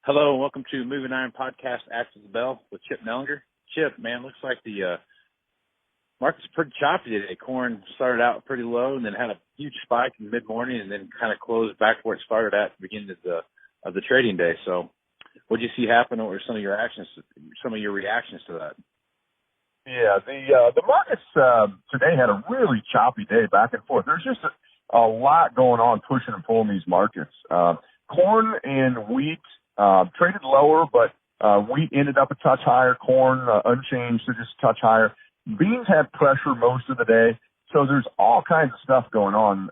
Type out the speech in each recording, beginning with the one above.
Hello, and welcome to Moving Iron Podcast After the Bell with Chip Nellinger. Chip, man, looks like the market's pretty choppy today. Corn started out pretty low and then had a huge spike in mid-morning and then kind of closed back where it started at the beginning of the trading day. So what did you see happen, or some of your reactions to that? Yeah, the markets today had a really choppy day back and forth. There's just a lot going on pushing and pulling these markets. Corn and wheat traded lower, but wheat ended up a touch higher. Corn unchanged, so just a touch higher. Beans had pressure most of the day, so there's all kinds of stuff going on.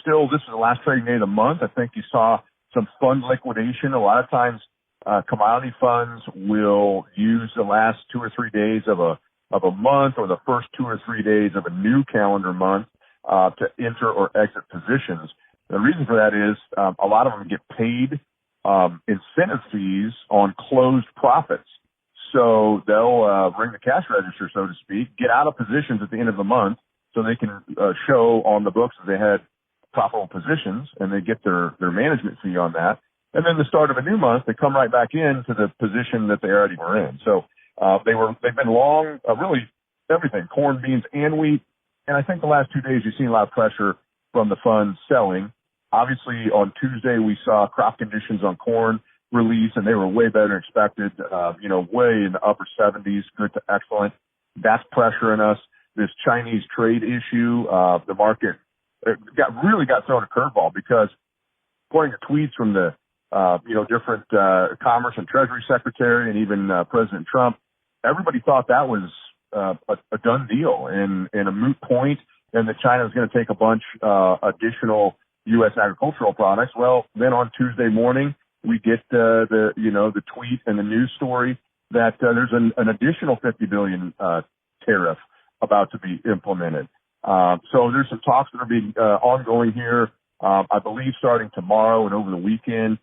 Still, this is the last trading day of the month. I think you saw some fund liquidation. A lot of times, commodity funds will use the last 2 or 3 days of a month or the first 2 or 3 days of a new calendar month to enter or exit positions. The reason for that is a lot of them get paid incentive fees on closed profits. So they'll ring the cash register, so to speak, get out of positions at the end of the month so they can show on the books that they had profitable positions, and they get their management fee on that. And then the start of a new month, they come right back into the position that they already were in. So they've been long, really everything, corn, beans, and wheat. And I think the last 2 days you've seen a lot of pressure from the funds selling. Obviously, on Tuesday, we saw crop conditions on corn release, and they were way better than expected, way in the upper 70s, good to excellent. That's pressuring us. This Chinese trade issue, the market got thrown a curveball because, according to tweets from the, different Commerce and Treasury Secretary and even President Trump, everybody thought that was a done deal and a moot point, and that China was going to take a bunch additional U.S. agricultural products. Well, then on Tuesday morning, we get the tweet and the news story that there's an additional $50 billion tariff about to be implemented. So there's some talks that are being ongoing here, I believe starting tomorrow and over the weekend,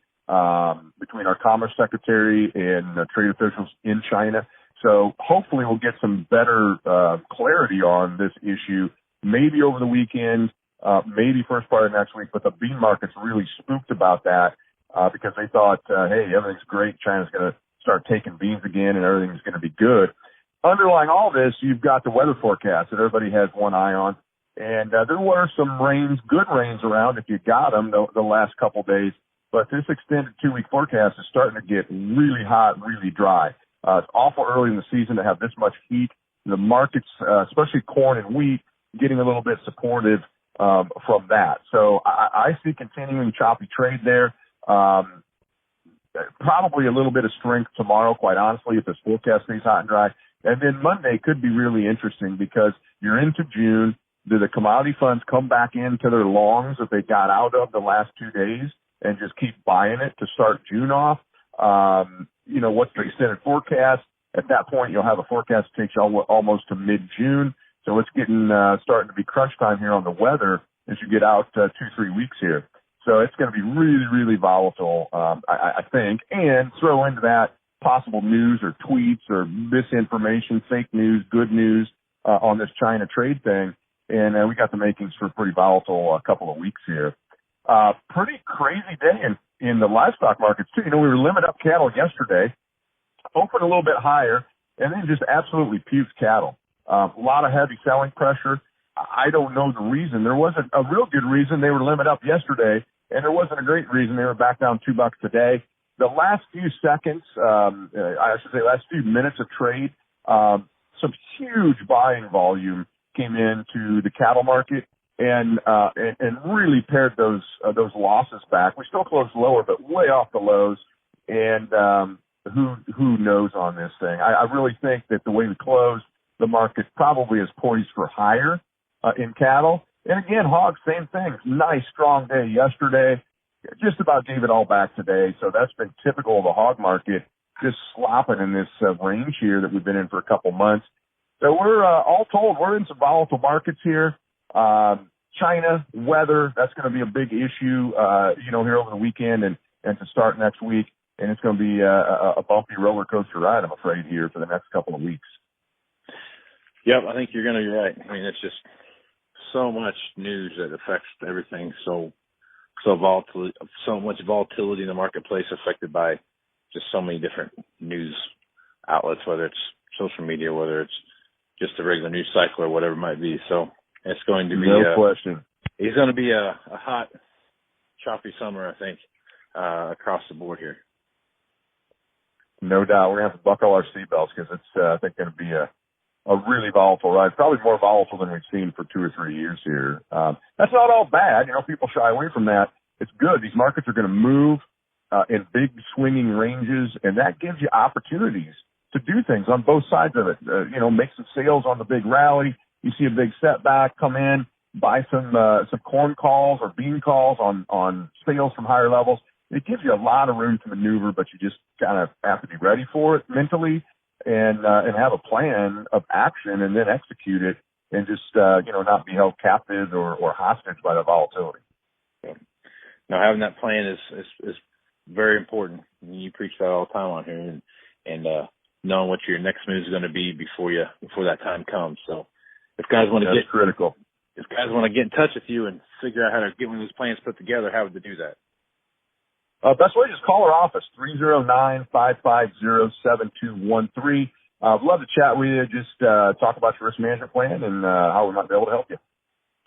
between our Commerce Secretary and trade officials in China. So hopefully we'll get some better clarity on this issue, maybe over the weekend, maybe first part of next week. But the bean market's really spooked about that because they thought, hey, everything's great. China's going to start taking beans again and everything's going to be good. Underlying all this, you've got the weather forecast that everybody has one eye on. And there were some good rains around if you got them the last couple days. But this extended 2-week forecast is starting to get really hot, really dry. It's awful early in the season to have this much heat. The markets, especially corn and wheat, getting a little bit supportive from that. So I see continuing choppy trade there. Probably a little bit of strength tomorrow, quite honestly, if this forecast stays hot and dry. And then Monday could be really interesting because you're into June. Do the commodity funds come back into their longs that they got out of the last 2 days and just keep buying it to start June off? What's the extended forecast? At that point, you'll have a forecast that takes you almost to mid-June. So it's getting starting to be crunch time here on the weather as you get out 2-3 weeks here. So it's going to be really, really volatile, I think. And throw into that possible news or tweets or misinformation, fake news, good news on this China trade thing. And we got the makings for a pretty volatile couple of weeks here. Pretty crazy day in the livestock markets, too. We were limit up cattle yesterday, opened a little bit higher, and then just absolutely puked cattle. A lot of heavy selling pressure. I don't know the reason. There wasn't a real good reason they were limit up yesterday, and there wasn't a great reason they were back down $2 today. The last few seconds, last few minutes of trade, some huge buying volume came into the cattle market and really pared those losses back. We still closed lower, but way off the lows. And who knows on this thing? I really think that the way we closed, the market probably is poised for higher in cattle. And again, hogs, same thing. Nice, strong day yesterday. Just about gave it all back today. So that's been typical of the hog market, just slopping in this range here that we've been in for a couple months. So we're all told, we're in some volatile markets here. China, weather, that's going to be a big issue, here over the weekend and to start next week. And it's going to be a bumpy roller coaster ride, I'm afraid, here for the next couple of weeks. Yep, I think you're going to be right. I mean, it's just so much news that affects everything so so much volatility in the marketplace, affected by just so many different news outlets, whether it's social media, whether it's just a regular news cycle or whatever it might be. So it's going to be no question. It's going to be a hot, choppy summer, I think, across the board here. No doubt. We're going to have to buckle our seatbelts because it's, I think, going to be a really volatile ride, probably more volatile than we've seen for 2 or 3 years here. That's not all bad. People shy away from that. It's good. These markets are going to move in big swinging ranges, and that gives you opportunities to do things on both sides of it. Make some sales on the big rally. You see a big setback, come in, buy some corn calls or bean calls on sales from higher levels. It gives you a lot of room to maneuver, but you just kind of have to be ready for it mentally and have a plan of action and then execute it and just, not be held captive or hostage by the volatility. Yeah. Now, having that plan is very important. You preach that all the time on here, and knowing what your next move is going to be before that time comes. So if guys want to That's critical. If guys want to get in touch with you and figure out how to get one of those plans put together, how would they do that? Best way, just call our office, 309-550-7213. I'd love to chat with you, just talk about your risk management plan and how we might be able to help you.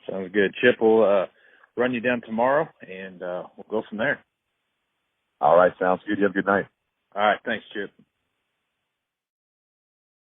Sounds good. Chip, we'll run you down tomorrow, and we'll go from there. All right, sounds good. You have a good night. All right, thanks, Chip.